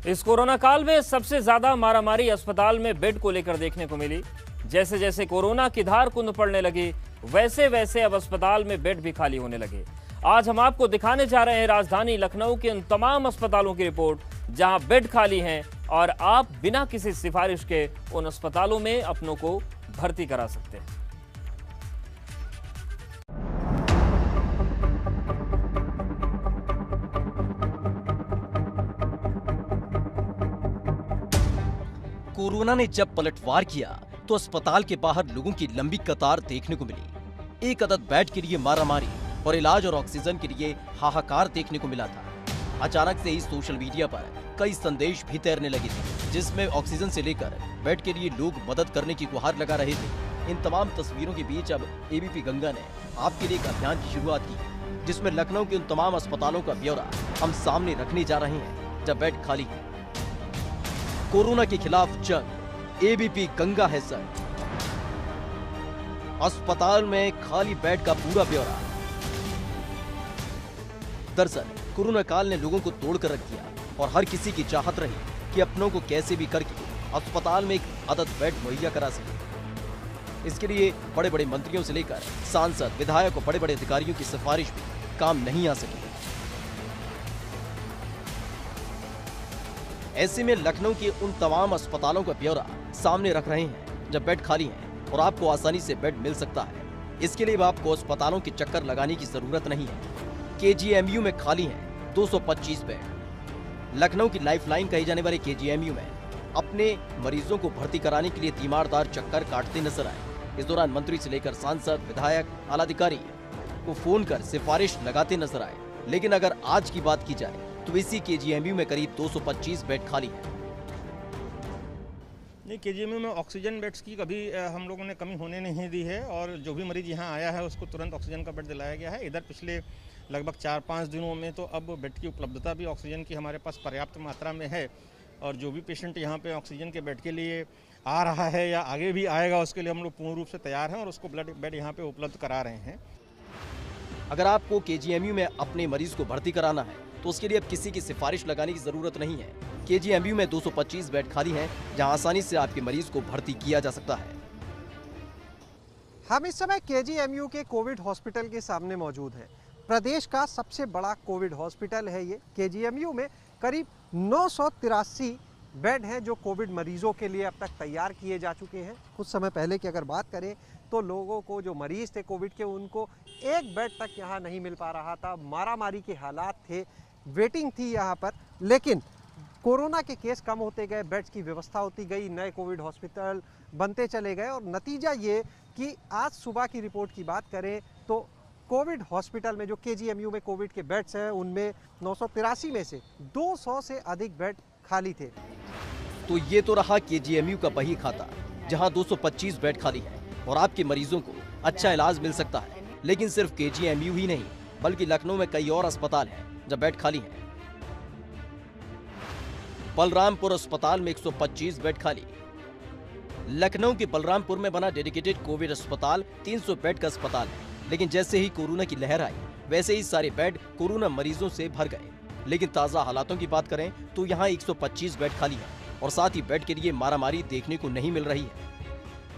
इस कोरोना काल में सबसे ज्यादा मारामारी अस्पताल में बेड को लेकर देखने को मिली। जैसे जैसे कोरोना की धार कुंद पड़ने लगी, वैसे वैसे अब अस्पताल में बेड भी खाली होने लगे। आज हम आपको दिखाने जा रहे हैं राजधानी लखनऊ के उन तमाम अस्पतालों की रिपोर्ट जहां बेड खाली हैं और आप बिना किसी सिफारिश के उन अस्पतालों में अपनों को भर्ती करा सकते हैं। कोरोना ने जब पलटवार किया तो अस्पताल के बाहर लोगों की लंबी कतार देखने को मिली। एक अदद बेड के लिए मारामारी और इलाज और ऑक्सीजन के लिए हाहाकार देखने को मिला था। अचानक से ही सोशल मीडिया पर कई संदेश भी तैरने लगे थे, जिसमें ऑक्सीजन से लेकर बेड के लिए लोग मदद करने की गुहार लगा रहे थे। इन तमाम तस्वीरों के बीच अब एबीपी गंगा ने आपके लिए एक अभियान की शुरुआत की, जिसमें लखनऊ के उन तमाम अस्पतालों का ब्यौरा हम सामने रखने जा रहे हैं जब बेड खाली है। कोरोना के खिलाफ जंग, एबीपी गंगा है सर। अस्पताल में खाली बेड का पूरा ब्यौरा। दरअसल कोरोना काल ने लोगों को तोड़कर रख दिया और हर किसी की चाहत रही कि अपनों को कैसे भी करके अस्पताल में एक अदद बेड मुहैया करा सके। इसके लिए बड़े बड़े मंत्रियों से लेकर सांसद, विधायक और बड़े बड़े अधिकारियों की सिफारिश भी काम नहीं आ सकी। ऐसे में लखनऊ के उन तमाम अस्पतालों का ब्यौरा सामने रख रहे हैं जब बेड खाली हैं और आपको आसानी से बेड मिल सकता है। इसके लिए आपको अस्पतालों के चक्कर लगाने की जरूरत नहीं है। केजीएमयू में खाली हैं 225 बेड। लखनऊ की लाइफलाइन कही जाने वाले केजीएमयू में अपने मरीजों को भर्ती कराने के लिए तीमारदार चक्कर काटते नजर आए। इस दौरान मंत्री से लेकर सांसद, विधायक, आलाधिकारी को फोन कर सिफारिश लगाते नजर आए। लेकिन अगर आज की बात की जाए तो इसी केजीएमयू में करीब 225 बेड खाली है। नहीं, केजीएमयू में ऑक्सीजन बेड्स की कभी हम लोगों ने कमी होने नहीं दी है और जो भी मरीज यहाँ आया है उसको तुरंत ऑक्सीजन का बेड दिलाया गया है। इधर पिछले लगभग 4-5 दिनों में तो अब बेड की उपलब्धता भी ऑक्सीजन की हमारे पास पर्याप्त मात्रा में है और जो भी पेशेंट यहाँ पे ऑक्सीजन के बेड के लिए आ रहा है या आगे भी आएगा उसके लिए हम लोग पूर्ण रूप से तैयार हैं और उसको बेड यहाँ पे उपलब्ध करा रहे हैं। अगर आपको केजीएमयू में अपने मरीज को भर्ती कराना है तो उसके लिए अब किसी की सिफारिश लगाने की जरूरत नहीं है। केजीएमयू में 225 बेड खाली हैं, जहां आसानी से आपके मरीज को भर्ती किया जा सकता है। हम इस समय केजीएमयू के कोविड हॉस्पिटल के सामने मौजूद हैं। प्रदेश का सबसे बड़ा कोविड हॉस्पिटल है ये। केजीएमयू में करीब 983 बेड हैं जो कोविड मरीजों के लिए अब तक तैयार किए जा चुके हैं। कुछ समय पहले की अगर बात करें तो लोगों को, जो मरीज थे कोविड के, उनको एक बेड तक यहाँ नहीं मिल पा रहा था। मारामारी के हालात थे, वेटिंग थी यहाँ पर। लेकिन कोरोना के केस कम होते गए, बेड्स की व्यवस्था होती गई, नए कोविड हॉस्पिटल बनते चले गए और नतीजा ये कि आज सुबह की रिपोर्ट की बात करें तो कोविड हॉस्पिटल में जो केजीएमयू में कोविड के बेड्स हैं उनमें 983 में से 200 से अधिक बेड खाली थे। तो ये तो रहा केजीएमयू का बही खाता, जहां 225 बेड खाली है और आपके मरीजों को अच्छा इलाज मिल सकता है। लेकिन सिर्फ केजीएमयू ही नहीं, बल्कि लखनऊ में कई और अस्पताल हैं जब बेड खाली हैं। बलरामपुर अस्पताल में 125 बेड खाली। लखनऊ के बलरामपुर में बना डेडिकेटेड कोविड अस्पताल 300 बेड का अस्पताल है। लेकिन जैसे ही कोरोना की लहर आई, वैसे ही सारे बेड कोरोना मरीजों से भर गए। लेकिन ताजा हालातों की बात करें तो यहाँ 125 बेड खाली है और साथ ही बेड के लिए मारामारी देखने को नहीं मिल रही है।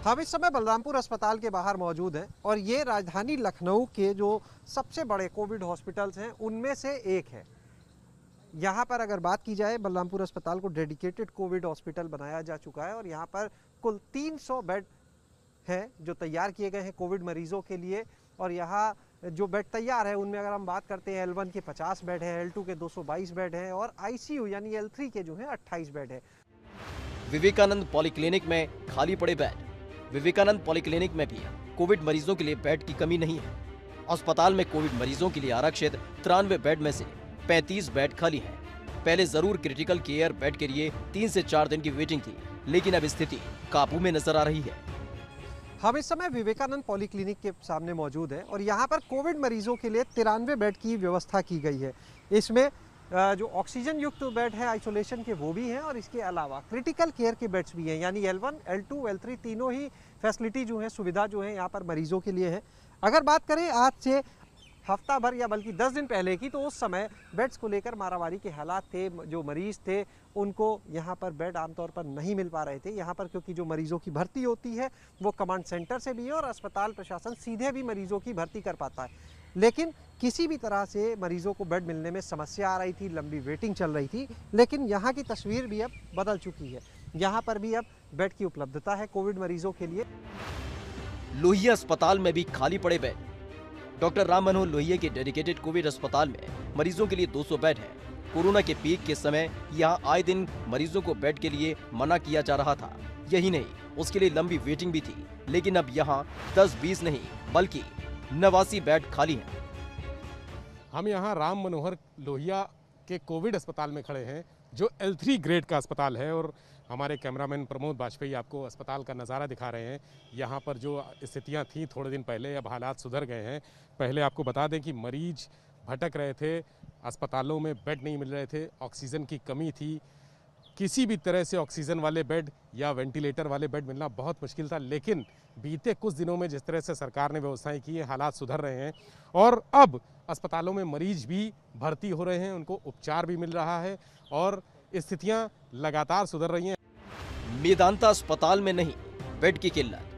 हम इस समय बलरामपुर अस्पताल के बाहर मौजूद हैं और ये राजधानी लखनऊ के जो सबसे बड़े कोविड हॉस्पिटल्स हैं उनमें से एक है। यहाँ पर अगर बात की जाए, बलरामपुर अस्पताल को डेडिकेटेड कोविड हॉस्पिटल बनाया जा चुका है और यहाँ पर कुल 300 बेड हैं जो तैयार किए गए हैं कोविड मरीजों के लिए। और यहाँ जो बेड तैयार है उनमें अगर हम बात करते हैं, L1 के 50 बेड हैं, L2 के 222 बेड हैं और ICU यानी L3 के जो हैं 28 बेड हैं। विवेकानंद पॉलीक्लिनिक में खाली पड़े बेड। विवेकानंद पॉलीक्लिनिक में भी कोविड मरीजों के लिए बेड की कमी नहीं है। अस्पताल में कोविड मरीजों के लिए आरक्षित 93 बेड में से 35 बेड खाली हैं। पहले जरूर क्रिटिकल केयर बेड के लिए 3 से 4 दिन की वेटिंग थी, लेकिन अब स्थिति काबू में नजर आ रही है। हम इस समय विवेकानंद पॉलीक्लिनिक के सामने मौजूद हैं और यहाँ पर कोविड मरीजों के लिए 93 बेड की व्यवस्था की गई है। इसमें जो ऑक्सीजन युक्त बेड है आइसोलेशन के वो भी हैं और इसके अलावा क्रिटिकल केयर के बेड्स भी हैं, यानी L1, L2, L3 तीनों ही फैसिलिटी जो है, सुविधा जो है यहाँ पर मरीजों के लिए है। अगर बात करें आज से हफ्ता भर या बल्कि 10 दिन पहले की, तो उस समय बेड्स को लेकर मारामारी के हालात थे। जो मरीज़ थे उनको यहाँ पर बेड आमतौर पर नहीं मिल पा रहे थे। यहाँ पर क्योंकि जो मरीज़ों की भर्ती होती है वो कमांड सेंटर से भी है और अस्पताल प्रशासन सीधे भी मरीज़ों की भर्ती कर पाता है, लेकिन किसी भी तरह से मरीज़ों को बेड मिलने में समस्या आ रही थी, लंबी वेटिंग चल रही थी। लेकिन यहाँ की तस्वीर भी अब बदल चुकी है। यहाँ पर भी अब बेड की उपलब्धता है कोविड मरीजों के लिए। लोहिया अस्पताल में भी खाली पड़े बेड। डॉक्टर राम मनोहर लोहिया के डेडिकेटेड कोविड अस्पताल में मरीजों के लिए 200 बेड हैं। कोरोना के पीक के समय यहाँ आए दिन मरीजों को बेड के लिए मना किया जा रहा था। यही नहीं, उसके लिए लंबी वेटिंग भी थी। लेकिन अब यहाँ 10-20 नहीं बल्कि 89 बेड खाली हैं। हम यहाँ राम मनोहर लोहिया के कोविड अस्पताल में खड़े हैं, जो L3 ग्रेड का अस्पताल है, और हमारे कैमरामैन प्रमोद वाजपेयी आपको अस्पताल का नज़ारा दिखा रहे हैं। यहाँ पर जो स्थितियाँ थीं थोड़े दिन पहले, अब हालात सुधर गए हैं। पहले आपको बता दें कि मरीज भटक रहे थे, अस्पतालों में बेड नहीं मिल रहे थे, ऑक्सीजन की कमी थी। किसी भी तरह से ऑक्सीजन वाले बेड या वेंटिलेटर वाले बेड मिलना बहुत मुश्किल था। लेकिन बीते कुछ दिनों में जिस तरह से सरकार ने व्यवस्थाएं की हैं, हालात सुधर रहे हैं और अब अस्पतालों में मरीज भी भर्ती हो रहे हैं, उनको उपचार भी मिल रहा है और स्थितियां लगातार सुधर रही हैं। मेदांता अस्पताल में नहीं बेड की किल्लत।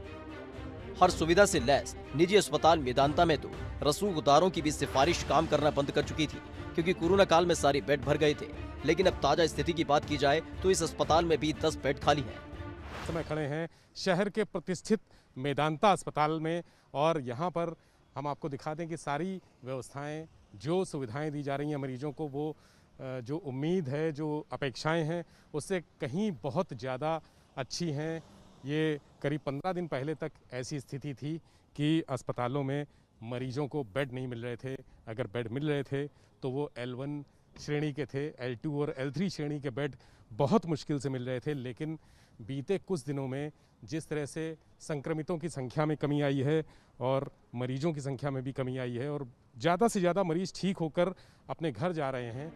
हर सुविधा से लैस निजी अस्पताल मेदांता में तो रसूखदारों की भी सिफारिश काम करना बंद कर चुकी थी, क्योंकि कोरोना काल में सारे बेड भर गए थे। लेकिन अब ताजा स्थिति की बात की जाए तो इस अस्पताल में भी 10 बेड खाली हैं। इस समय खड़े हैं शहर के प्रतिष्ठित मेदांता अस्पताल में और यहाँ पर हम आपको दिखा दें कि सारी व्यवस्थाएं, जो सुविधाएं दी जा रही हैं मरीजों को, वो जो उम्मीद है, जो अपेक्षाएं हैं, उससे कहीं बहुत ज़्यादा अच्छी हैं। ये करीब 15 दिन पहले तक ऐसी स्थिति थी कि अस्पतालों में मरीजों को बेड नहीं मिल रहे थे। अगर बेड मिल रहे थे तो वो L1 श्रेणी के थे, L2 और L3 श्रेणी के बेड बहुत मुश्किल से मिल रहे थे। लेकिन बीते कुछ दिनों में जिस तरह से संक्रमितों की संख्या में कमी आई है और मरीजों की संख्या में भी कमी आई है और ज़्यादा से ज़्यादा मरीज ठीक होकर अपने घर जा रहे हैं।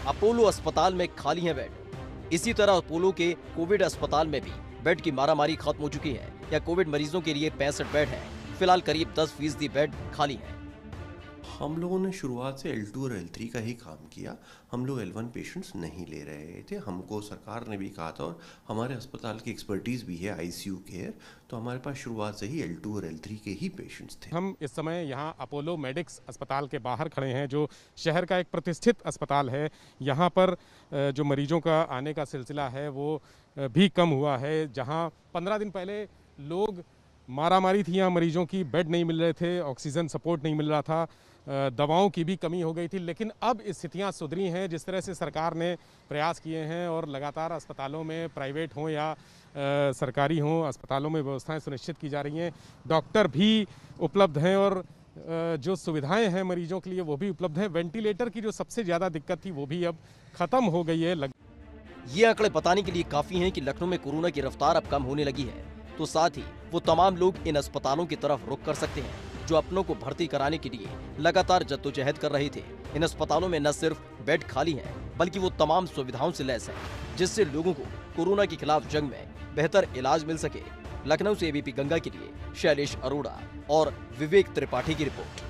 अपोलो अस्पताल में खाली हैं बेड। इसी तरह अपोलो के कोविड अस्पताल में भी बेड की मारामारी खत्म हो चुकी है। या कोविड मरीजों के लिए 65 बेड हैं। फिलहाल करीब 10% बेड खाली हैं। हम लोगों ने शुरुआत से L2 और L3 का ही काम किया। हम लोग L1 पेशेंट्स नहीं ले रहे थे। हमको सरकार ने भी कहा था और हमारे अस्पताल की एक्सपर्टीज़ भी है ICU केयर, तो हमारे पास शुरुआत से ही L2 और L3 के ही पेशेंट्स थे। हम इस समय यहाँ अपोलो मेडिक्स अस्पताल के बाहर खड़े हैं, जो शहर का एक प्रतिष्ठित अस्पताल है। यहाँ पर जो मरीजों का आने का सिलसिला है वो भी कम हुआ है। जहाँ 15 दिन पहले लोग मारामारी थी, यहाँ मरीजों की, बेड नहीं मिल रहे थे, ऑक्सीजन सपोर्ट नहीं मिल रहा था, दवाओं की भी कमी हो गई थी। लेकिन अब स्थितियाँ सुधरी हैं जिस तरह से सरकार ने प्रयास किए हैं और लगातार अस्पतालों में, प्राइवेट हों या सरकारी हों, अस्पतालों में व्यवस्थाएं सुनिश्चित की जा रही हैं। डॉक्टर भी उपलब्ध हैं और जो सुविधाएं हैं मरीजों के लिए वो भी उपलब्ध हैं। वेंटिलेटर की जो सबसे ज़्यादा दिक्कत थी वो भी अब ख़त्म हो गई है। ये आंकड़े बताने के लिए काफ़ी हैं कि लखनऊ में कोरोना की रफ्तार अब कम होने लगी है, तो साथ ही वो तमाम लोग इन अस्पतालों की तरफ रुख कर सकते हैं जो अपनों को भर्ती कराने के लिए लगातार जद्दोजहद कर रहे थे। इन अस्पतालों में न सिर्फ बेड खाली हैं, बल्कि वो तमाम सुविधाओं से लैस हैं, जिससे लोगों को कोरोना के खिलाफ जंग में बेहतर इलाज मिल सके। लखनऊ से ABP गंगा के लिए शैलेश अरोड़ा और विवेक त्रिपाठी की रिपोर्ट।